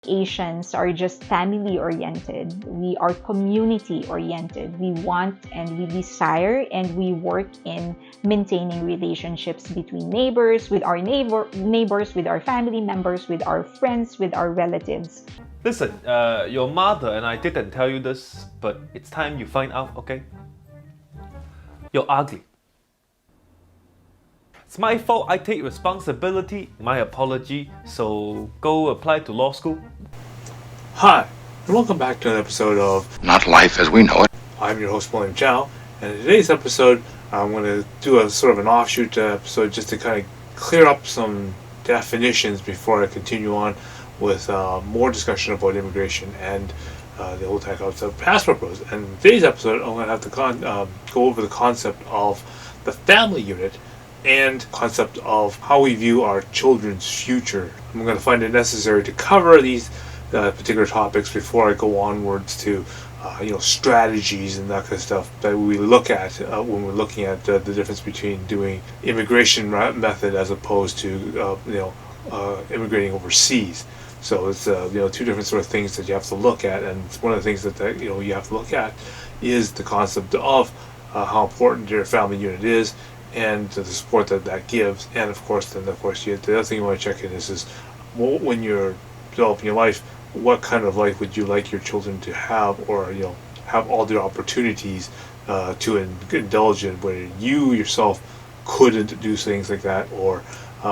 Asians are just family oriented. We are community oriented. We want and we desire and we work in maintaining relationships between neighbors, with our neighbors, with our family members, with our friends, with our relatives. Listen, your mother and I didn't tell you this, but it's time you find out, okay? You're ugly. It's my fault, I take responsibility, my apology, so go apply to law school. Hi, and welcome back to an episode of Not Life as We Know It. I'm your host, William Chow, and in today's episode, I'm going to do a sort of an offshoot episode just to kind of clear up some definitions before I continue on with more discussion about immigration and the whole concept of passport bros. And in today's episode, I'm going to have to go over the concept of the family unit and concept of how we view our children's future. I'm going to find it necessary to cover these particular topics before I go onwards to strategies and that kind of stuff that we look at when we're looking at the difference between doing immigration method as opposed to immigrating overseas. So it's two different sort of things that you have to look at, and it's one of the things that you have to look at is the concept of how important your family unit is and the support that gives, and of course the other thing you want to check in is when you're developing your life, what kind of life would you like your children to have, or have all the opportunities to indulge in, where you yourself couldn't do things like that, or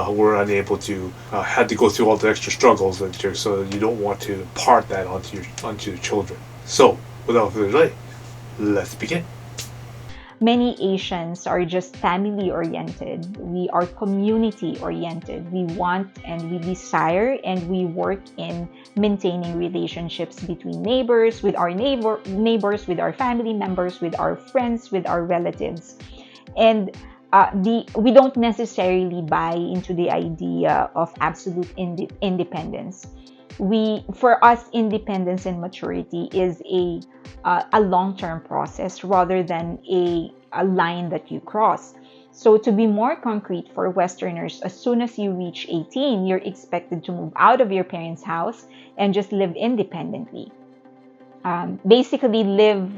were unable to, had to go through all the extra struggles so you don't want to impart that onto your children. So without further delay, let's begin. Many Asians are just family oriented. We are community oriented. We want and we desire and we work in maintaining relationships between neighbors, with our neighbors, with our family members, with our friends, with our relatives. And we don't necessarily buy into the idea of absolute independence. For us, independence and maturity is a long-term process rather than a line that you cross. So to be more concrete for Westerners, as soon as you reach 18, you're expected to move out of your parents' house and just live independently. Basically live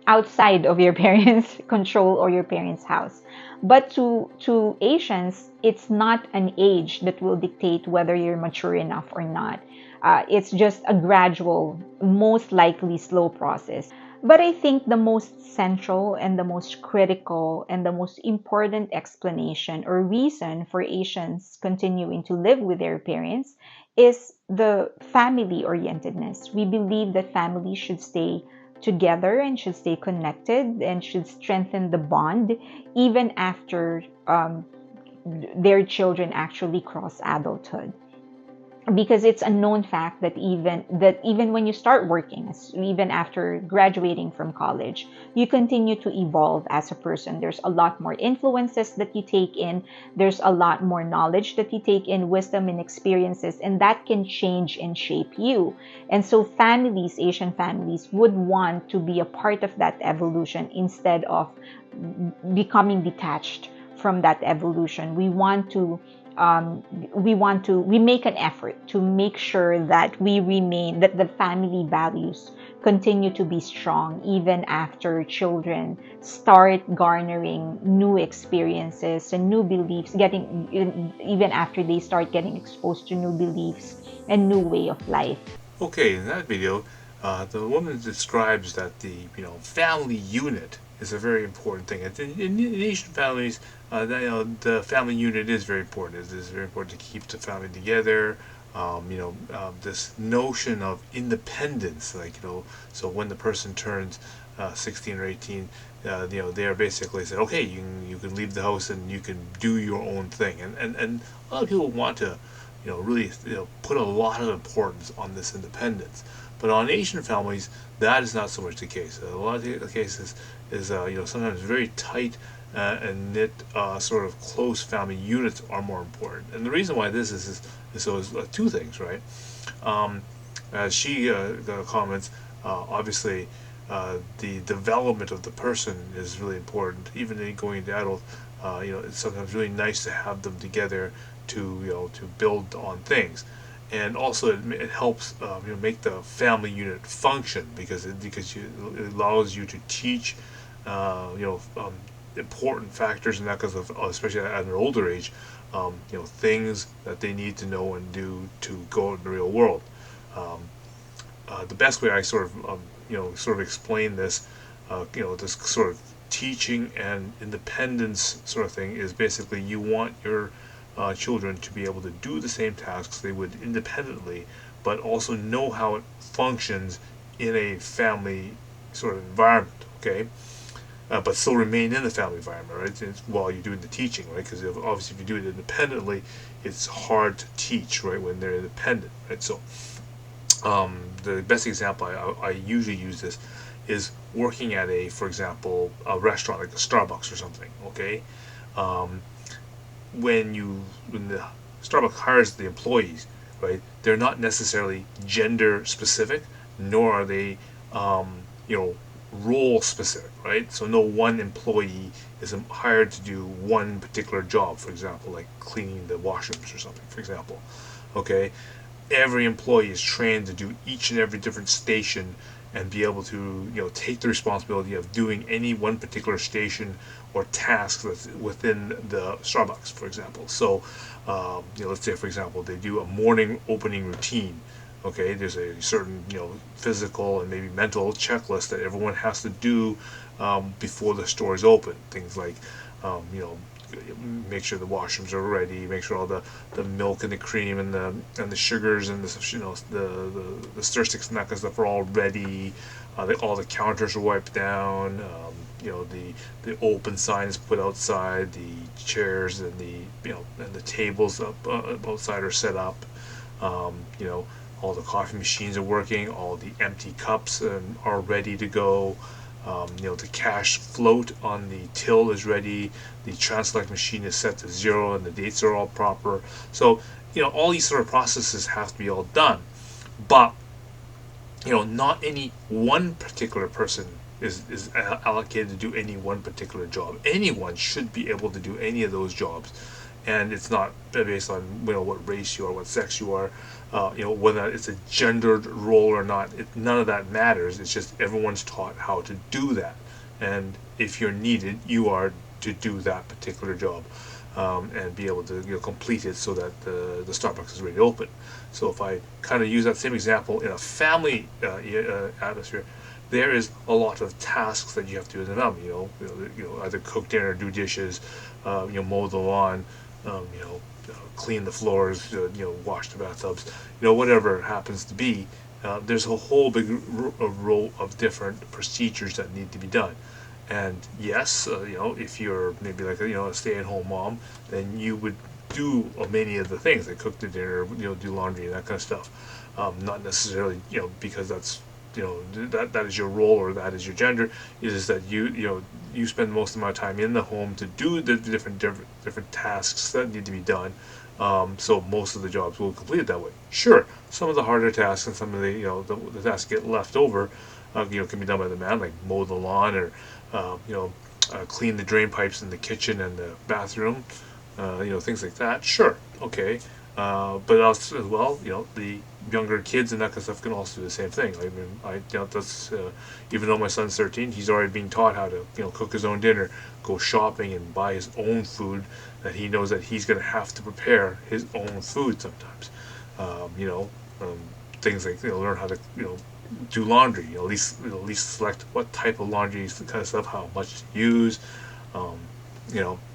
outside of your parents' control or your parents' house. But to Asians, it's not an age that will dictate whether you're mature enough or not. It's just a gradual, most likely slow process. But I think the most central and the most critical and the most important explanation or reason for Asians continuing to live with their parents is the family orientedness. We believe that families should stay together and should stay connected and should strengthen the bond even after their children actually cross adulthood. Because it's a known fact that even when you start working, even after graduating from college, you continue to evolve as a person. There's a lot more influences that you take in. There's a lot more knowledge that you take in, wisdom and experiences, and that can change and shape you. And so Asian families would want to be a part of that evolution instead of becoming detached from that evolution. We make an effort to make sure that that the family values continue to be strong even after children start garnering new experiences and new beliefs, even after they start getting exposed to new beliefs and new way of life. Okay, in that video, the woman describes that the family unit is a very important thing. In Asian families, the family unit is very important. It is very important to keep the family together. This notion of independence, so when the person turns 16 or 18, they are basically said, okay, you can leave the house and you can do your own thing. And a lot of people want to, really, put a lot of importance on this independence. But on Asian families, that is not so much the case. A lot of the cases is, sometimes very tight and knit, sort of close family units are more important. And the reason why this is two things, right? As she comments, obviously, the development of the person is really important. Even in going into adult, it's sometimes really nice to have them together to build on things. and also it helps make the family unit function because it allows you to teach important factors and that because of especially at an older age, things that they need to know and do to go out in the real world. Um, the best way I sort of explain this, this sort of teaching and independence sort of thing is basically you want your children to be able to do the same tasks they would independently, but also know how it functions in a family sort of environment. Okay, but still remain in the family environment, right? While you're doing the teaching, right? Because obviously, if you do it independently, it's hard to teach, right? When they're independent, right? So, the best example I usually use this is working at for example, a restaurant like a Starbucks or something. Okay, um, when the Starbucks hires the employees, right? They're not necessarily gender specific, nor are they, you know, role specific, right? So no one employee is hired to do one particular job, for example, like cleaning the washrooms or something, for example. Okay, every employee is trained to do each and every different station and be able to take the responsibility of doing any one particular station or task that's within the Starbucks, for example. So, let's say, for example, they do a morning opening routine. Okay, there's a certain physical and maybe mental checklist that everyone has to do before the store is open. Things like make sure the washrooms are ready, make sure all the milk and the cream and the sugars and the stir sticks and that kind of stuff are all ready. All the counters are wiped down. The open sign is put outside. The chairs and the tables outside are set up. All the coffee machines are working. All the empty cups are ready to go. The cash float on the till is ready. The transelect machine is set to 0, and the dates are all proper. So, all these sort of processes have to be all done. But, not any one particular person is allocated to do any one particular job. Anyone should be able to do any of those jobs. And it's not based on what race you are, what sex you are, whether it's a gendered role or not. None of that matters. It's just everyone's taught how to do that, and if you're needed, you are to do that particular job and be able to complete it so that the Starbucks is ready to open. So if I kind of use that same example in a family atmosphere, there is a lot of tasks that you have to do in the family. Either cook dinner, do dishes, mow the lawn, clean the floors, wash the bathtubs, whatever it happens to be. There's a whole big row of different procedures that need to be done. And yes, if you're maybe like a stay-at-home mom, then you would do many of the things, like cook the dinner, do laundry and that kind of stuff. Not necessarily, because that's that is your role or that is your gender. It is that you spend most of my time in the home to do the different tasks that need to be done. So most of the jobs will complete it that way. Sure, some of the harder tasks and some of the tasks get left over. Can be done by the man, like mow the lawn or clean the drain pipes in the kitchen and the bathroom. Things like that. Sure, okay. But also as well, the younger kids and that kind of stuff can also do the same thing. I mean, that's even though my son's 13, he's already being taught how to cook his own dinner, go shopping and buy his own food. That he knows that he's going to have to prepare his own food sometimes. Things like learn how to do laundry. At least select what type of laundry kind of stuff, how much to use.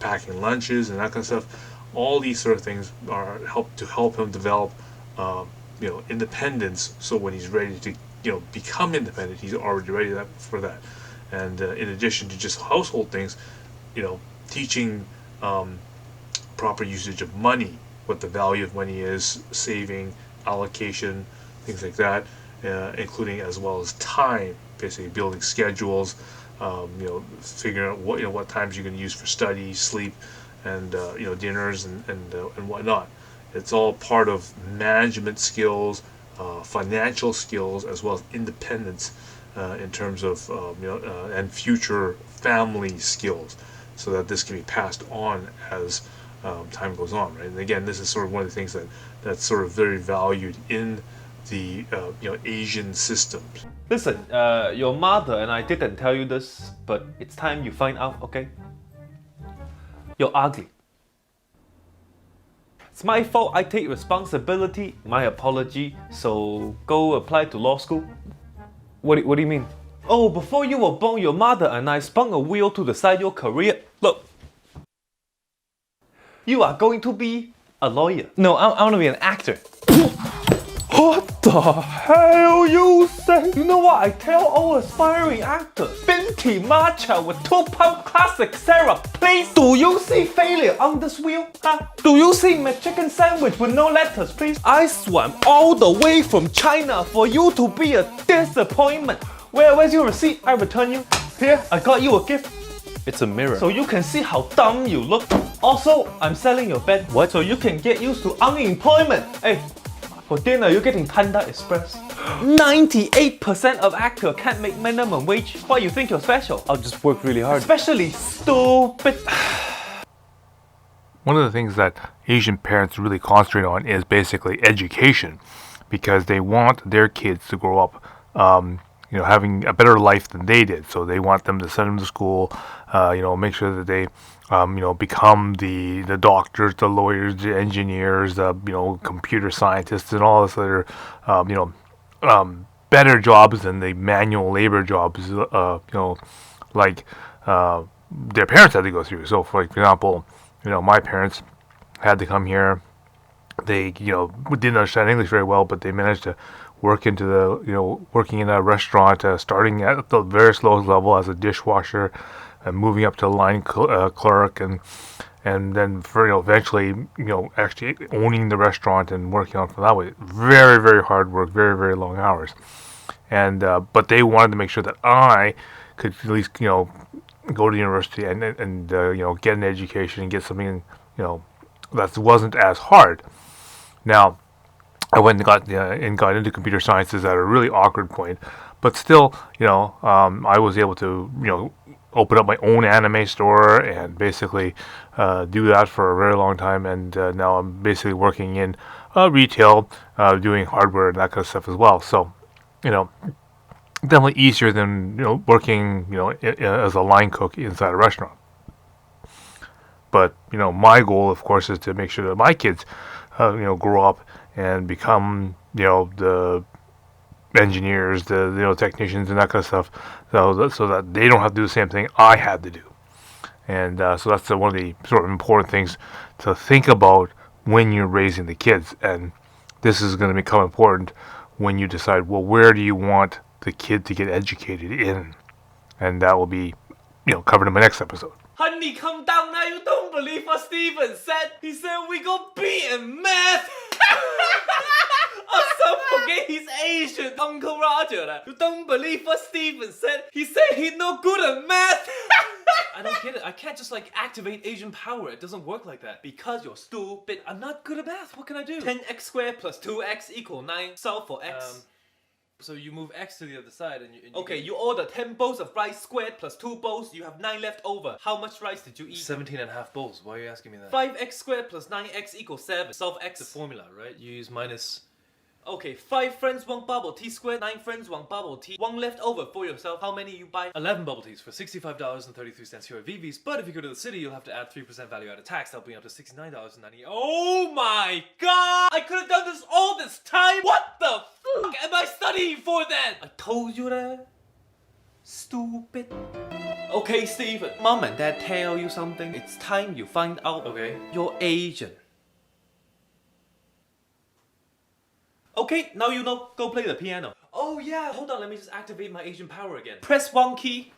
Packing lunches and that kind of stuff. All these sort of things are help him develop, independence. So when he's ready to, become independent, he's already ready for that. And in addition to just household things, teaching proper usage of money, what the value of money is, saving, allocation, things like that, including as well as time, basically building schedules, figuring out what times you're going to use for study, sleep, and dinners and whatnot. It's all part of management skills, financial skills, as well as independence in terms of and future family skills, so that this can be passed on as time goes on, right? And again, this is sort of one of the things that's sort of very valued in the Asian systems. Listen, your mother and I didn't tell you this, but it's time you find out, okay? You're ugly. It's my fault, I take responsibility, my apology, so go apply to law school. What do you mean? Oh, before you were born, your mother and I spun a wheel to decide your career. Look, you are going to be a lawyer. No, I want to be an actor. What the hell you say? You know what I tell all aspiring actors? Binti matcha with 2-pump classic syrup, please. Do you see failure on this wheel? Huh? Do you see McChicken sandwich with no lettuce, please? I swam all the way from China for you to be a disappointment. Where's your receipt? I return you. Here, I got you a gift. It's a mirror. So you can see how dumb you look. Also, I'm selling your bed. What? So you can get used to unemployment. Hey, for dinner, you're getting Panda Express. 98% of actors can't make minimum wage. Why you think you're special? I'll just work really hard. Especially stupid. One of the things that Asian parents really concentrate on is basically education, because they want their kids to grow up having a better life than they did. So they want them to send them to school, make sure that they, become the doctors, the lawyers, the engineers, the, computer scientists, and all this other, better jobs than the manual labor jobs, like their parents had to go through. So, for example, my parents had to come here. They, didn't understand English very well, but they managed to work into the, working in a restaurant, starting at the very lowest level as a dishwasher, and moving up to line clerk, and then for eventually, actually owning the restaurant and working on from that way. Very, very hard work, very, very long hours, and but they wanted to make sure that I could at least, go to university and get an education and get something, that wasn't as hard. Now, I went and got into computer sciences at a really awkward point, but still, I was able to, open up my own anime store and basically do that for a very long time. And now I'm basically working in retail, doing hardware and that kind of stuff as well. So, definitely easier than working, as a line cook inside a restaurant. But my goal, of course, is to make sure that my kids, grow up and become, the engineers, the technicians, and that kind of stuff, so that they don't have to do the same thing I had to do. And so that's one of the sort of important things to think about when you're raising the kids. And this is going to become important when you decide, well, where do you want the kid to get educated in? And that will be, covered in my next episode. Honey, come down now. You don't believe what Steven said. He said we got B in math. Also, forget he's Asian. Uncle Roger. You don't believe what Steven said. He said he's no good at math. I don't get it. I can't just activate Asian power. It doesn't work like that. Because you're stupid. I'm not good at math. What can I do? 10x squared plus 2x equal 9. Solve for x. So you move x to the other side and you okay, you order 10 bowls of rice squared plus 2 bowls. You have 9 left over. How much rice did you eat? 17.5 bowls. Why are you asking me that? 5x squared plus 9x equals 7. Solve x. The formula, right? You use minus... Okay, 5 friends, 1 bubble tea squared, 9 friends, 1 bubble tea. 1 left over for yourself. How many you buy? 11 bubble teas for $65.33 here at VV's. But if you go to the city, you'll have to add 3% value added tax. That'll bring up to $69.90. Oh my god! I could have done this all this time! What the fuck am I studying for then? I told you that. Stupid. Okay, Steven. Mom and Dad tell you something. It's time you find out. Okay. You're Asian. Okay, now you know. Go play the piano. Oh yeah, hold on, let me just activate my Asian power again. Press 1 key.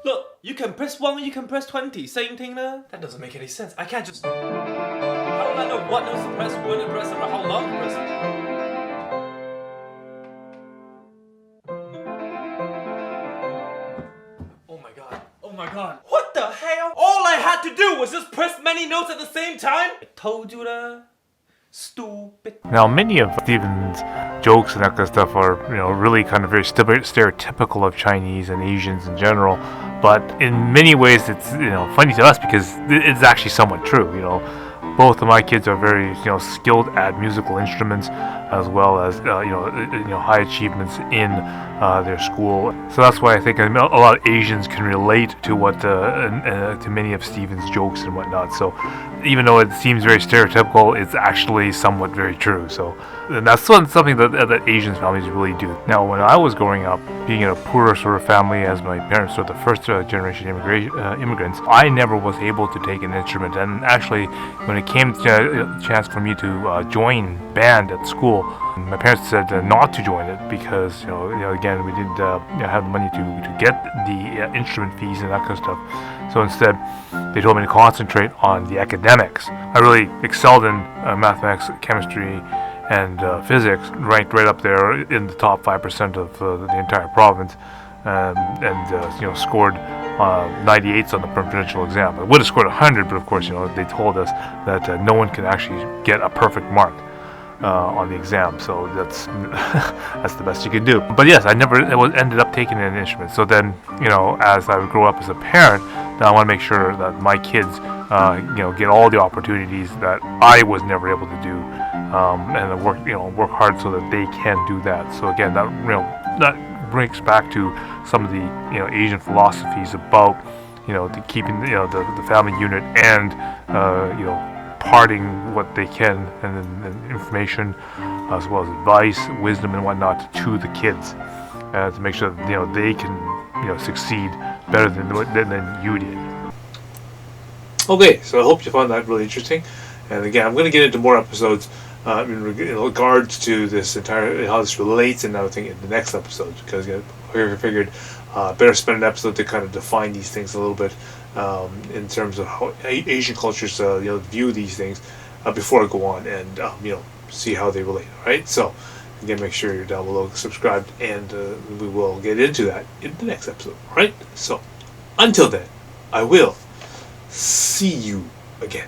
Look, you can press 1, you can press 20. Same thing there. That doesn't make any sense. I can't just... How do I know what notes to press, when to press, or how long to press it? Oh my god. Oh my god. What the hell? All I had to do was just press many notes at the same time? I told you that. Stupid. Now, many of Stephen's jokes and that kind of stuff are, really kind of very stereotypical of Chinese and Asians in general. But in many ways, it's funny to us because it's actually somewhat true. Both of my kids are very skilled at musical instruments, as well as high achievements in their school. So that's why I think a lot of Asians can relate to what to many of Stephen's jokes and whatnot. So even though it seems very stereotypical, it's actually somewhat very true. So and that's something that Asian families really do. Now, when I was growing up, being in a poorer sort of family, as my parents were the first generation immigrants, I never was able to take an instrument. And actually, when it came to a chance for me to join band at school, my parents said not to join it because again, we didn't have the money to get the instrument fees and that kind of stuff. So instead, they told me to concentrate on the academics. I really excelled in mathematics, chemistry, and physics, ranked right up there in the top 5% of the entire province, and scored 98s on the provincial exam. I would have scored 100, but of course, they told us that no one can actually get a perfect mark on the exam, so that's that's the best you can do. But yes, I never ended up taking an instrument. So then, as I would grow up as a parent, then I want to make sure that my kids, get all the opportunities that I was never able to do, and work hard so that they can do that. So again, that brings back to some of the Asian philosophies about the keeping the family unit and imparting what they can and information, as well as advice, wisdom, and whatnot to the kids, to make sure that they can succeed better than you did. Okay, so I hope you found that really interesting. And again, I'm going to get into more episodes in regards to this entire, how this relates and everything in the next episode, because I figured better spend an episode to kind of define these things a little bit in terms of how Asian cultures view these things before I go on and see how they relate. All right, so again, make sure you're down below, subscribed, and we will get into that in the next episode. All right, so until then, I will see you again.